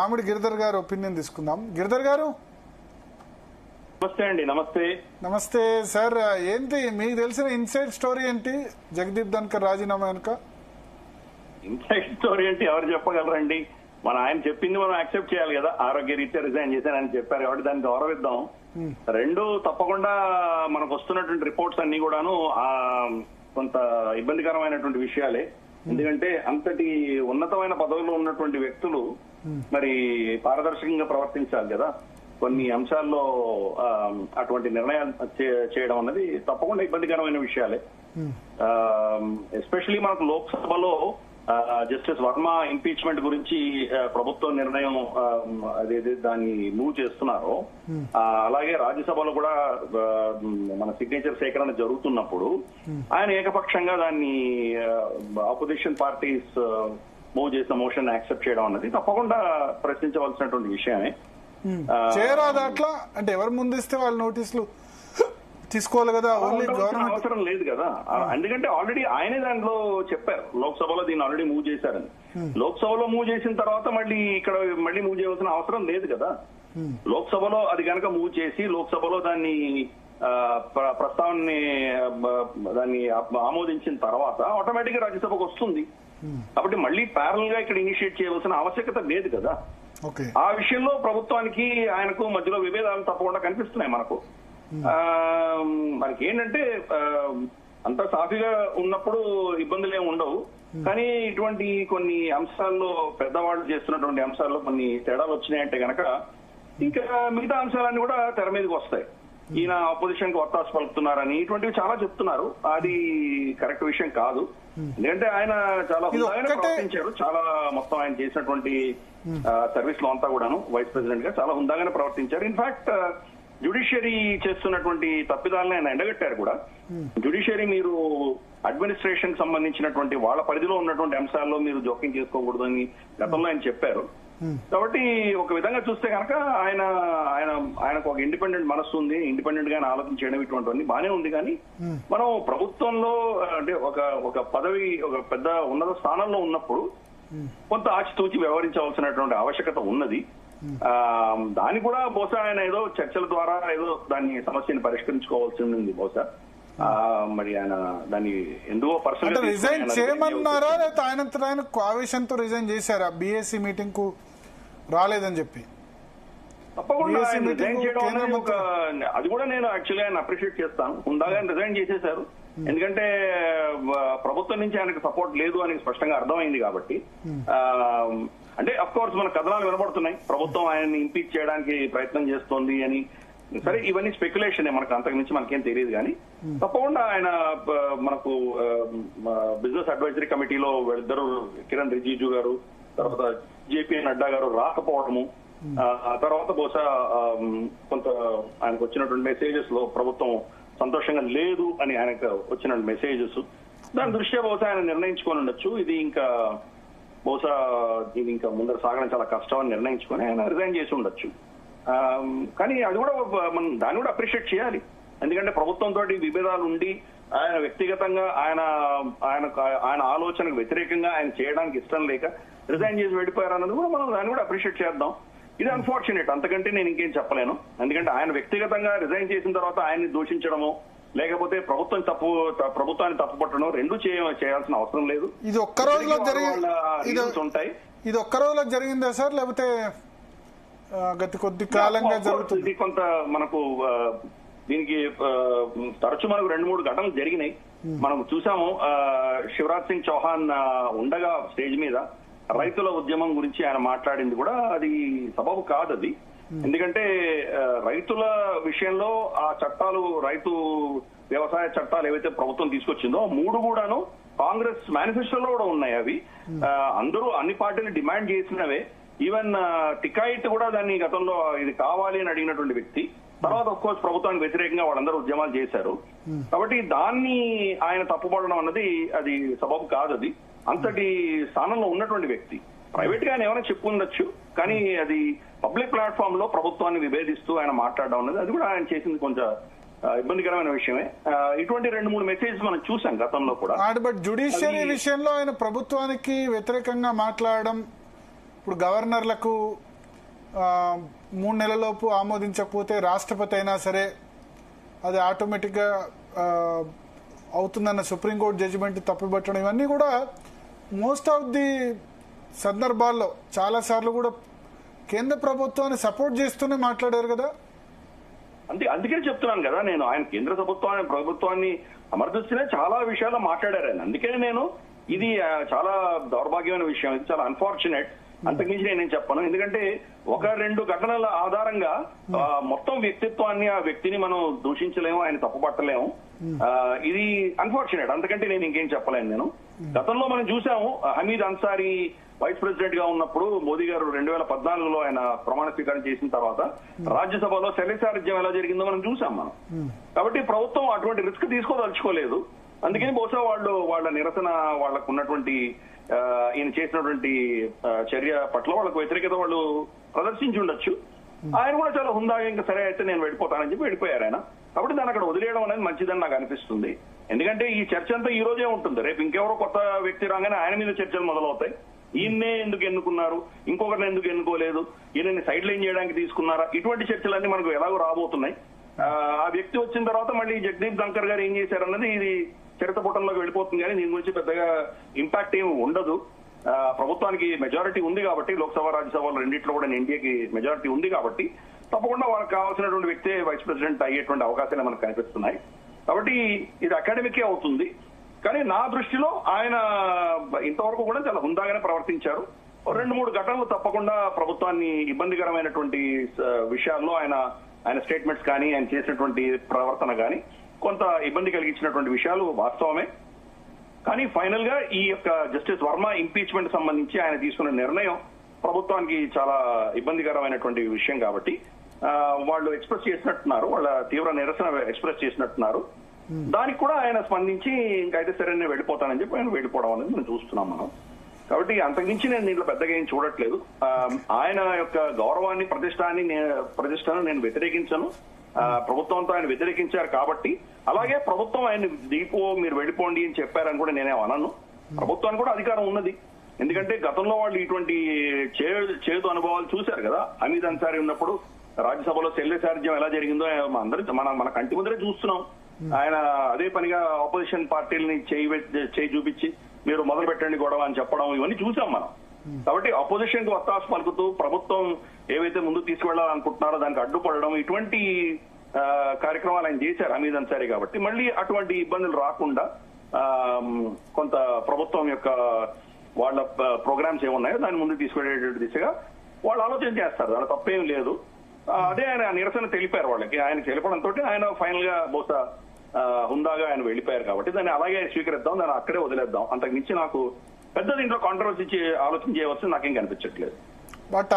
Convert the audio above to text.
ఆమిడి గిరిధర్ గారు ఒపీనియన్ తీసుకుందాం. గిరిధర్ గారు నమస్తే అండి. నమస్తే. నమస్తే సార్. ఏంటి మీకు తెలిసిన ఇన్సైడ్ స్టోరీ ఏంటి జగదీప్ ధన్కర్ రాజీనామా వెనుక? ఇన్సైడ్ స్టోరీ ఏంటి ఎవరు చెప్పగలరండి? ఆయన చెప్పింది మనం యాక్సెప్ట్ చేయాలి కదా. ఆరోగ్య రీత్యా రిజైన్ చేశానని చెప్పారు కాబట్టి దాన్ని గౌరవిద్దాం. రెండు తప్పకుండా మనకు వస్తున్నటువంటి రిపోర్ట్స్ అన్ని కూడాను కొంత ఇబ్బందికరమైనటువంటి విషయాలే. ఎందుకంటే అంతటి ఉన్నతమైన పదవిలో ఉన్నటువంటి వ్యక్తులు మరి పారదర్శకంగా ప్రవర్తించాలి కదా. కొన్ని అంశాల్లో అటువంటి నిర్ణయాలు చేయడం అన్నది తప్పకుండా ఇబ్బందికరమైన విషయాలే. ఎస్పెషలీ మనకు లోక్సభలో జస్టిస్ వర్మ ఇంపీచ్మెంట్ గురించి ప్రభుత్వ నిర్ణయం అదేది దాన్ని మూవ్ చేస్తున్నారో, అలాగే రాజ్యసభలో కూడా మన సిగ్నేచర్ సేకరణ జరుగుతున్నప్పుడు ఆయన ఏకపక్షంగా దాన్ని ఆపోజిషన్ పార్టీస్ మూవ్ చేసిన మోషన్ యాక్సెప్ట్ చేయడం అన్నది తప్పకుండా ప్రశ్నించవలసినటువంటి విషయమే. చేయరాదా అట్లా? అంటే ఎవరు ముందిస్తే వాళ్ళ నోటీసులు తీసుకోవాలి కదా, ఓన్లీ గవర్నమెంట్ అవసరం లేదు కదా. ఎందుకంటే ఆల్రెడీ ఆయనే దాంట్లో చెప్పారు, లోక్సభలో దీన్ని ఆల్రెడీ మూవ్ చేశారని. లోక్సభలో మూవ్ చేసిన తర్వాత మళ్ళీ మూవ్ చేయవలసిన అవసరం లేదు కదా. లోక్సభలో అది కనుక మూవ్ చేసి లోక్సభలో దాన్ని ప్రస్తావనని దాన్ని ఆమోదించిన తర్వాత ఆటోమేటిక్ గా రాజ్యసభకు వస్తుంది. కాబట్టి మళ్ళీ ప్యారల్ గా ఇక్కడ ఇనిషియేట్ చేయవలసిన ఆవశ్యకత లేదు కదా. ఆ విషయంలో ప్రభుత్వానికి ఆయనకు మధ్యలో విభేదాలు తప్పకుండా కనిపిస్తున్నాయి మనకు. మనకి ఏంటంటే అంత సాఫీగా ఉన్నప్పుడు ఇబ్బందులు ఏమి ఉండవు, కానీ ఇటువంటి కొన్ని అంశాల్లో పెద్దవాళ్ళు చేస్తున్నటువంటి అంశాల్లో కొన్ని తేడాలు వచ్చినాయంటే గనక ఇంకా మిగతా అంశాలన్నీ కూడా తెర మీదకి వస్తాయి. ఈయన అపోజిషన్ కి ఒత్తాసు పలుకుతున్నారని ఇటువంటివి చాలా చెప్తున్నారు. అది కరెక్ట్ విషయం కాదు. ఎందుకంటే ఆయన చాలా హుందాగానే ప్రవర్తించారు. చాలా మొత్తం ఆయన చేసినటువంటి సర్వీస్ లో అంతా కూడాను వైస్ ప్రెసిడెంట్ గా చాలా హుందాగానే ప్రవర్తించారు. ఇన్ఫాక్ట్ జ్యుడిషియరీ చేస్తున్నటువంటి తప్పిదాలను ఆయన ఎండగట్టారు కూడా. జ్యుడిషియరీ మీరు అడ్మినిస్ట్రేషన్ కి సంబంధించినటువంటి వాళ్ళ పరిధిలో ఉన్నటువంటి అంశాల్లో మీరు జోక్యం చేసుకోకూడదు అని గతంలో ఆయన చెప్పారు. కాబట్టి ఒక విధంగా చూస్తే కనుక ఆయనకు ఒక ఇండిపెండెంట్ మనస్సు ఉంది, ఇండిపెండెంట్ గా ఆలోచన చేయడం ఇటువంటివన్నీ బానే ఉంది. కానీ మనం ప్రభుత్వంలో అంటే ఒక పదవి ఒక పెద్ద ఉన్నత స్థానంలో ఉన్నప్పుడు కొంత ఆచితూచి వ్యవహరించవలసినటువంటి ఆవశ్యకత ఉన్నది. దాన్ని కూడా బహుశా ఆయన ఏదో చర్చల ద్వారా ఏదో దాన్ని సమస్యని పరిష్కరించుకోవాల్సి ఉంది బహుశా. మరి ఆయన దాన్ని ఎందుకో పర్సనల్ రిజైన్ చేయమన్నారా, లేకపోతే ఆయన ఆవేశంతో రిజైన్ చేశారా? బీఎస్సీ మీటింగ్ కు రాలేదని చెప్పి తప్పకుండా ఆయన రిజైన్ చేయడం అనేది అది కూడా నేను యాక్చువల్లీ ఆయన అప్రిషియేట్ చేస్తాను. ఉందాగా రిజైన్ చేసేశారు. ఎందుకంటే ప్రభుత్వం నుంచి ఆయనకు సపోర్ట్ లేదు అని స్పష్టంగా అర్థమైంది కాబట్టి. అంటే అఫ్ కోర్స్ మన కథనాలు వినబడుతున్నాయి, ప్రభుత్వం ఆయన్ని ఇంపీచ్ చేయడానికి ప్రయత్నం చేస్తోంది అని. సరే, ఇవన్నీ స్పెక్యులేషన్, మనకు అంతకు మించి మనకేం తెలియదు. కానీ తప్పకుండా ఆయన మనకు బిజినెస్ అడ్వైజరీ కమిటీలో వీళ్ళిద్దరు కిరణ్ రిజిజు గారు, తర్వాత జేపీ నడ్డా గారు రాకపోవడము, ఆ తర్వాత బహుశా కొంత ఆయనకు వచ్చినటువంటి మెసేజెస్ లో ప్రభుత్వం సంతోషంగా లేదు అని ఆయనకు వచ్చిన మెసేజెస్, దాని దృష్ట్యా బహుశా ఆయన నిర్ణయించుకొని ఉండొచ్చు ఇది ఇంకా ముందర సాగడం చాలా కష్టం అని నిర్ణయించుకొని ఆయన రిజైన్ చేసి ఉండొచ్చు. కానీ అది కూడా మనం దాన్ని కూడా అప్రిషియేట్ చేయాలి. ఎందుకంటే ప్రభుత్వంతో విభేదాలు ఉండి ఆయన వ్యక్తిగతంగా ఆయన ఆలోచనకు వ్యతిరేకంగా ఆయన చేయడానికి ఇష్టం లేక రిజైన్ చేసి వెళ్ళిపోయారు అన్నది కూడా మనం దాన్ని కూడా అప్రిషియేట్ చేద్దాం. ఇది అన్ఫార్చునేట్, అంతకంటే నేను ఇంకేం చెప్పలేను. ఎందుకంటే ఆయన వ్యక్తిగతంగా రిజైన్ చేసిన తర్వాత ఆయన్ని దూషించడము, లేకపోతే ప్రభుత్వాన్ని తప్పుపట్టడం రెండు చేయాల్సిన అవసరం లేదు. ఇది ఒక్క రోజులో ఉంటాయి. ఇది ఒక్క రోజులో జరిగిందా సార్, లేకపోతే గత కొద్ది కాలంగా జరుగుతుంది? ఇది కొంత మనకు దీనికి తరచు మనకు 2-3 ఘటనలు జరిగినాయి. మనం చూసాము. శివరాజ్ సింగ్ చౌహాన్ ఉండగా స్టేజ్ మీద రైతుల ఉద్యమం గురించి ఆయన మాట్లాడింది కూడా అది సబబు కాదు. అది ఎందుకంటే రైతుల విషయంలో ఆ చట్టాలు, రైతు వ్యవసాయ చట్టాలు ఏవైతే ప్రభుత్వం తీసుకొచ్చిందో 3 కూడాను కాంగ్రెస్ మేనిఫెస్టోలో కూడా ఉన్నాయి. అవి అందరూ అన్ని పార్టీలు డిమాండ్ చేసినవే. ఈవెన్ టికాయిట్ కూడా దాన్ని గతంలో ఇది కావాలి అని అడిగినటువంటి వ్యక్తి. తర్వాత ఆఫ్ కోర్స్ ప్రభుత్వానికి వ్యతిరేకంగా వాళ్ళందరూ ఉద్యమాలు చేశారు. కాబట్టి దాన్ని ఆయన తప్పుపడడం అన్నది అది సబబు కాదు. అది అంతటి స్థానంలో ఉన్నటువంటి వ్యక్తి ప్రైవేట్ గా ఆయన ఏమైనా చెప్పుండొచ్చు, కానీ అది పబ్లిక్ ప్లాట్ఫామ్ లో ప్రభుత్వాన్ని విభేదిస్తూ ఆయన మాట్లాడడం అన్నది అది కూడా ఆయన చేసింది కొంచెం ఇబ్బందికరమైన విషయమే. ఇటువంటి 2-3 మెసేజ్ మనం చూసాం గతంలో కూడా. బట్ జ్యుడిషియరీ విషయంలో ఆయన ప్రభుత్వానికి వ్యతిరేకంగా మాట్లాడడం, ఇప్పుడు గవర్నర్లకు 3 నెలలలోపు ఆమోదించకపోతే రాష్ట్రపతి అయినా సరే అది ఆటోమేటిక్గా అవుతుందన్న సుప్రీంకోర్టు జడ్జిమెంట్ తప్పుబట్టడం, ఇవన్నీ కూడా మోస్ట్ ఆఫ్ ది సందర్భాల్లో చాలాసార్లు కూడా కేంద్ర ప్రభుత్వాన్ని సపోర్ట్ చేస్తూనే మాట్లాడారు కదా. అందుకే చెప్తున్నాను కదా, నేను ఆయన కేంద్ర ప్రభుత్వాన్ని సమర్థిస్తూనే చాలా విషయాల్లో మాట్లాడారు ఆయన. అందుకే నేను ఇది చాలా దౌర్భాగ్యమైన విషయం, ఇది చాలా అన్ఫార్చునేట్. అంతకుమించి నేను చెప్పను. ఎందుకంటే 1-2 ఘటనల ఆధారంగా మొత్తం వ్యక్తిత్వాన్ని, ఆ వ్యక్తిని మనం దూషించలేము, ఆయన తప్పుపట్టలేము. ఇది అన్ఫార్చునేట్. అంతకంటే నేను ఇంకేం చెప్పలేను. నేను గతంలో మనం చూసాము, హమీద్ అన్సారీ వైస్ ప్రెసిడెంట్ గా ఉన్నప్పుడు మోదీ గారు 2014లో ఆయన ప్రమాణ స్వీకారం చేసిన తర్వాత రాజ్యసభలో శల్యసారథ్యం ఎలా జరిగిందో మనం చూసాం మనం. కాబట్టి ప్రభుత్వం అటువంటి రిస్క్ తీసుకోదలుచుకోలేదు. అందుకని బహుశా వాళ్ళ నిరసన, వాళ్ళకు ఉన్నటువంటి ఈయన చేసినటువంటి చర్య పట్ల వాళ్ళకు వ్యతిరేకత వాళ్ళు ప్రదర్శించి ఉండొచ్చు. ఆయన కూడా చాలా హుందాగా ఇంకా సరే అయితే నేను వెళ్ళిపోతానని చెప్పి వెళ్ళిపోయారు ఆయన. కాబట్టి దాన్ని అక్కడ వదిలేయడం అనేది మంచిదని నాకు అనిపిస్తుంది. ఎందుకంటే ఈ చర్చ అంతా ఈ రోజే ఉంటుంది. రేపు ఇంకెవరో కొత్త వ్యక్తి రాగానే ఆయన మీద చర్చలు మొదలవుతాయి. ఈయన్నే ఎందుకు ఎన్నుకున్నారు, ఇంకొకరిని ఎందుకు ఎన్నుకోలేదు, ఈయనని సైడ్ లైన్ చేయడానికి తీసుకున్నారా, ఇటువంటి చర్చలన్నీ మనకు ఎలాగో రాబోతున్నాయి. ఆ వ్యక్తి వచ్చిన తర్వాత మళ్ళీ జగదీప్ ధంకర్ గారు ఏం చేశారన్నది ఇది చరిత్ర పుటంలోకి వెళ్ళిపోతుంది. కానీ దీని గురించి పెద్దగా ఇంపాక్ట్ ఏమి ఉండదు. ప్రభుత్వానికి మెజారిటీ ఉంది కాబట్టి, లోక్సభ రాజ్యసభలో రెండింటిలో కూడా ఎన్డీఏకి మెజారిటీ ఉంది కాబట్టి తప్పకుండా వాళ్ళకి కావాల్సినటువంటి వ్యక్తే వైస్ ప్రెసిడెంట్ అయ్యేటువంటి అవకాశాలు మనకు కనిపిస్తున్నాయి. కాబట్టి ఇది అకాడమికే అవుతుంది. కానీ నా దృష్టిలో ఆయన ఇంతవరకు కూడా చాలా హుందాగానే ప్రవర్తించారు. 2-3 ఘటనలు తప్పకుండా ప్రభుత్వాన్ని ఇబ్బందికరమైనటువంటి విషయాల్లో ఆయన స్టేట్మెంట్స్ కానీ, ఆయన చేసినటువంటి ప్రవర్తన కానీ కొంత ఇబ్బంది కలిగించినటువంటి విషయాలు వాస్తవమే. కానీ ఫైనల్ గా ఈ యొక్క జస్టిస్ వర్మ ఇంపీచ్మెంట్ సంబంధించి ఆయన తీసుకున్న నిర్ణయం ప్రభుత్వానికి చాలా ఇబ్బందికరమైనటువంటి విషయం కాబట్టి వాళ్ళు ఎక్స్ప్రెస్ చేసినట్టున్నారు, వాళ్ళ తీవ్ర నిరసన ఎక్స్ప్రెస్ చేసినట్టున్నారు. దానికి కూడా ఆయన స్పందించి ఇంకైతే సరే నేను వెళ్ళిపోతానని చెప్పి ఆయన వెళ్ళిపోవడం అనేది మనం చూస్తున్నాం మనం. కాబట్టి అంతకుమించి నేను దీంట్లో పెద్దగా ఏం చూడట్లేదు. ఆయన యొక్క గౌరవాన్ని, ప్రతిష్టను నేను వ్యతిరేకించను. ప్రభుత్వంతో ఆయన వ్యతిరేకించారు కాబట్టి, అలాగే ప్రభుత్వం ఆయన మీరు వెళ్ళిపోండి అని చెప్పారని కూడా నేనే అనను. ప్రభుత్వానికి కూడా అధికారం ఉన్నది. ఎందుకంటే గతంలో వాళ్ళు ఇటువంటి చేదు అనుభవాలు చూశారు కదా. హమీద్ అన్సారీ ఉన్నప్పుడు రాజ్యసభలో శల్యసారథ్యం ఎలా జరిగిందో మన కంటి ముందరే చూస్తున్నాం. ఆయన అదే పనిగా ఆపోజిషన్ పార్టీలని చేయి చూపించి మీరు మొదలు పెట్టండి గొడవ అని చెప్పడం, ఇవన్నీ చూసాం మనం. కాబట్టి అపోజిషన్ కు వత్తాసు పలుకుతూ ప్రభుత్వం ఏవైతే ముందుకు తీసుకువెళ్లాలనుకుంటున్నారో దానికి అడ్డుపడడం, ఇటువంటి కార్యక్రమాలు ఆయన చేశారు హమీద్ అన్సారీ. కాబట్టి మళ్ళీ అటువంటి ఇబ్బందులు రాకుండా కొంత ప్రభుత్వం యొక్క వాళ్ళ ప్రోగ్రామ్స్ ఏమున్నాయో దాన్ని ముందుకు తీసుకెళ్లేటువంటి దిశగా వాళ్ళు ఆలోచన చేస్తారు. దాని తప్పేం లేదు. అదే ఆయన నిరసన తెలిపారు వాళ్ళకి. ఆయన తెలపడంతో ఆయన ఫైనల్ గా బహుశా హుందాగా ఆయన వెళ్ళిపోయారు. కాబట్టి దాన్ని అలాగే స్వీకరిద్దాం, దాన్ని అక్కడే వదిలేద్దాం. అంతకు మించి నాకు పెద్ద దీంట్లో కాంట్రవర్సీ ఆలోచన చేయవలసింది నాకేం కనిపించట్లేదు. బట్